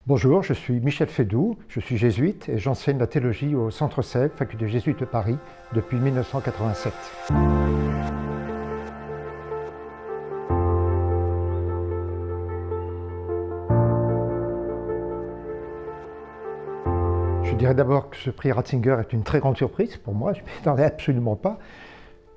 Bonjour, je suis Michel Fédoux, je suis jésuite et j'enseigne la théologie au Centre Sèvres, faculté jésuite de Paris, depuis 1987. Je dirais d'abord que ce prix Ratzinger est une très grande surprise pour moi, je ne m'y attendais absolument pas.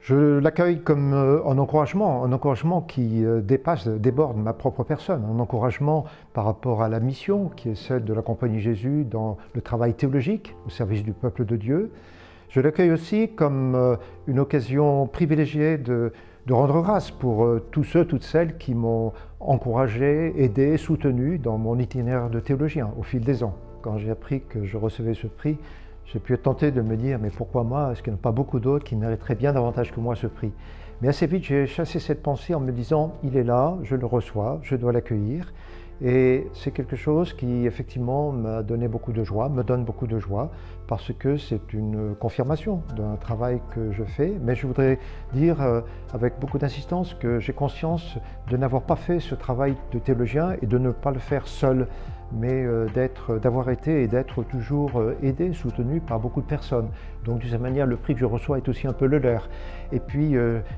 Je l'accueille comme un encouragement qui déborde ma propre personne, un encouragement par rapport à la mission qui est celle de la Compagnie Jésus dans le travail théologique au service du peuple de Dieu. Je l'accueille aussi comme une occasion privilégiée de rendre grâce pour tous ceux, toutes celles qui m'ont encouragé, aidé, soutenu dans mon itinéraire de théologien au fil des ans. Quand j'ai appris que je recevais ce prix, j'ai pu être tenté de me dire, mais pourquoi moi? Est-ce qu'il n'y en a pas beaucoup d'autres qui mériteraient bien davantage que moi ce prix? Mais assez vite, j'ai chassé cette pensée en me disant, il est là, je le reçois, je dois l'accueillir. Et c'est quelque chose qui, effectivement, m'a donné beaucoup de joie, me donne beaucoup de joie, parce que c'est une confirmation d'un travail que je fais. Mais je voudrais dire avec beaucoup d'insistance que j'ai conscience de n'avoir pas fait ce travail de théologien et de ne pas le faire seul, mais d'avoir été et d'être toujours aidé, soutenu par beaucoup de personnes. Donc d'une certaine manière, le prix que je reçois est aussi un peu le leur. Et puis,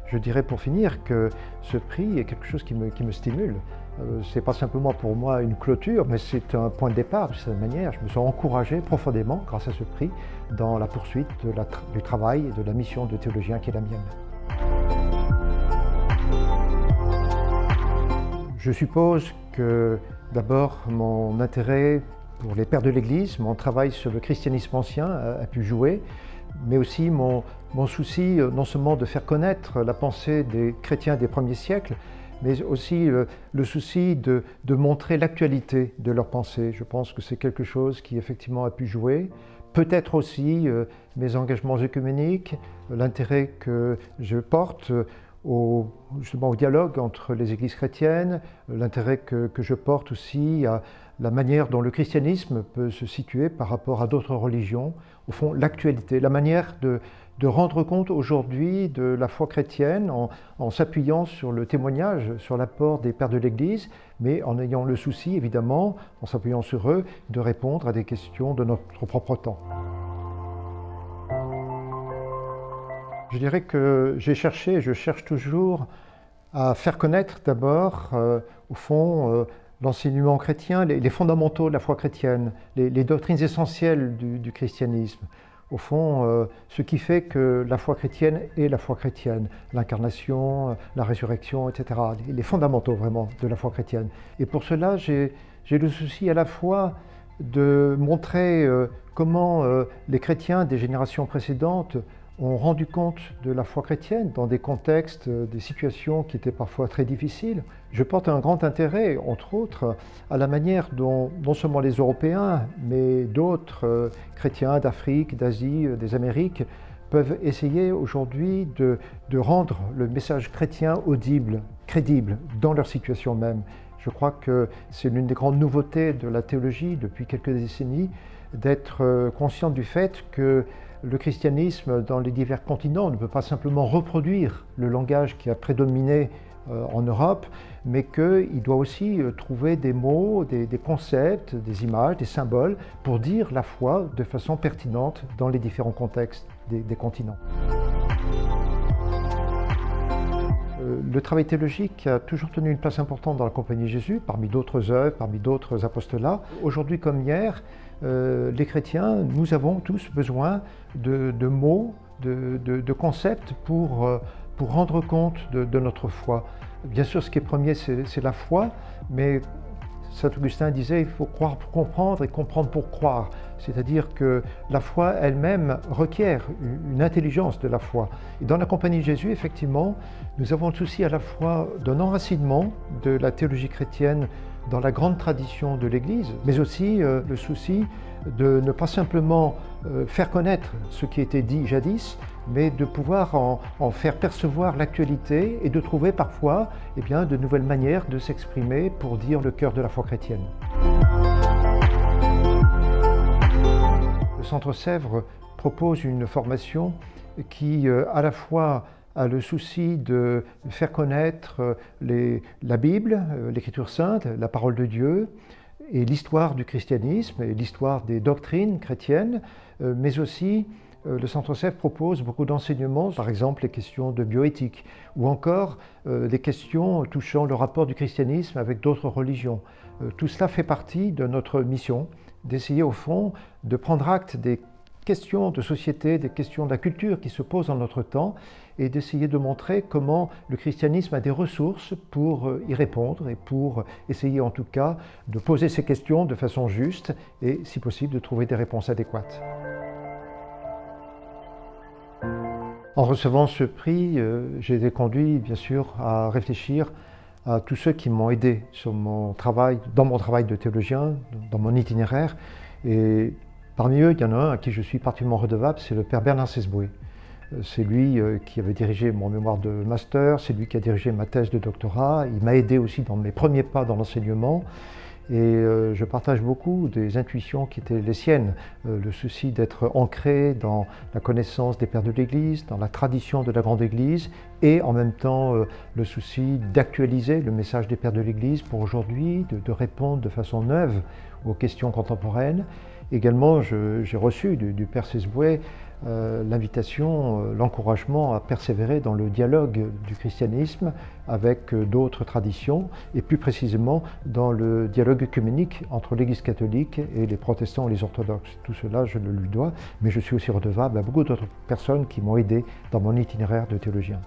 je dirais pour finir que ce prix est quelque chose qui me stimule. Ce n'est pas simplement pour moi une clôture, mais c'est un point de départ. De cette manière, je me sens encouragé profondément, grâce à ce prix, dans la poursuite du travail et de la mission de théologien qui est la mienne. Je suppose que d'abord mon intérêt pour les pères de l'Église, mon travail sur le christianisme ancien a pu jouer, mais aussi mon souci non seulement de faire connaître la pensée des chrétiens des premiers siècles, mais aussi le souci de montrer l'actualité de leur pensée. Je pense que c'est quelque chose qui effectivement a pu jouer. Peut-être aussi mes engagements œcuméniques, l'intérêt que je porte justement au dialogue entre les églises chrétiennes, l'intérêt que je porte aussi à la manière dont le christianisme peut se situer par rapport à d'autres religions, au fond l'actualité, la manière de rendre compte aujourd'hui de la foi chrétienne en s'appuyant sur le témoignage, sur l'apport des pères de l'Église, mais en ayant le souci évidemment, en s'appuyant sur eux, de répondre à des questions de notre propre temps. Je dirais que j'ai cherché et je cherche toujours à faire connaître d'abord, au fond, l'enseignement chrétien, les fondamentaux de la foi chrétienne, les doctrines essentielles du christianisme. Au fond, ce qui fait que la foi chrétienne est la foi chrétienne, l'incarnation, la résurrection, etc. Les fondamentaux vraiment de la foi chrétienne. Et pour cela, j'ai le souci à la fois de montrer comment les chrétiens des générations précédentes ont rendu compte de la foi chrétienne dans des contextes, des situations qui étaient parfois très difficiles. Je porte un grand intérêt, entre autres, à la manière dont non seulement les Européens, mais d'autres chrétiens d'Afrique, d'Asie, des Amériques, peuvent essayer aujourd'hui de rendre le message chrétien audible, crédible, dans leur situation même. Je crois que c'est l'une des grandes nouveautés de la théologie depuis quelques décennies, d'être conscient du fait que le christianisme dans les divers continents ne peut pas simplement reproduire le langage qui a prédominé en Europe, mais qu'il doit aussi trouver des mots, des concepts, des images, des symboles pour dire la foi de façon pertinente dans les différents contextes des continents. Le travail théologique a toujours tenu une place importante dans la Compagnie Jésus, parmi d'autres œuvres, parmi d'autres apostolats. Aujourd'hui comme hier, les chrétiens, nous avons tous besoin de mots, de concepts pour rendre compte de notre foi. Bien sûr, ce qui est premier, c'est la foi, mais Saint Augustin disait, il faut croire pour comprendre et comprendre pour croire. C'est-à-dire que la foi elle-même requiert une intelligence de la foi. Et dans la Compagnie de Jésus, effectivement, nous avons le souci à la fois d'un enracinement de la théologie chrétienne dans la grande tradition de l'Église, mais aussi le souci de ne pas simplement faire connaître ce qui était dit jadis, mais de pouvoir en faire percevoir l'actualité et de trouver parfois de nouvelles manières de s'exprimer pour dire le cœur de la foi chrétienne. Le Centre Sèvres propose une formation qui à la fois a le souci de faire connaître la Bible, l'Écriture sainte, la parole de Dieu, et l'histoire du christianisme et l'histoire des doctrines chrétiennes, mais aussi le Centre Ocef propose beaucoup d'enseignements, par exemple les questions de bioéthique, ou encore les questions touchant le rapport du christianisme avec d'autres religions. Tout cela fait partie de notre mission, d'essayer au fond de prendre acte des questions de société, des questions de la culture qui se posent en notre temps, et d'essayer de montrer comment le christianisme a des ressources pour y répondre et pour essayer en tout cas de poser ces questions de façon juste et si possible de trouver des réponses adéquates. En recevant ce prix, j'ai été conduit bien sûr à réfléchir à tous ceux qui m'ont aidé sur mon travail, dans mon travail de théologien, dans mon itinéraire. Et parmi eux, il y en a un à qui je suis particulièrement redevable, c'est le père Bernard Sesboué. C'est lui qui avait dirigé mon mémoire de master, c'est lui qui a dirigé ma thèse de doctorat. Il m'a aidé aussi dans mes premiers pas dans l'enseignement. Et je partage beaucoup des intuitions qui étaient les siennes, le souci d'être ancré dans la connaissance des pères de l'Église, dans la tradition de la grande Église, et en même temps le souci d'actualiser le message des pères de l'Église pour aujourd'hui, de répondre de façon neuve aux questions contemporaines. Également, j'ai reçu du père Sesboué l'invitation, l'encouragement à persévérer dans le dialogue du christianisme avec d'autres traditions et plus précisément dans le dialogue œcuménique entre l'Église catholique et les protestants et les orthodoxes. Tout cela, je le lui dois, mais je suis aussi redevable à beaucoup d'autres personnes qui m'ont aidé dans mon itinéraire de théologien.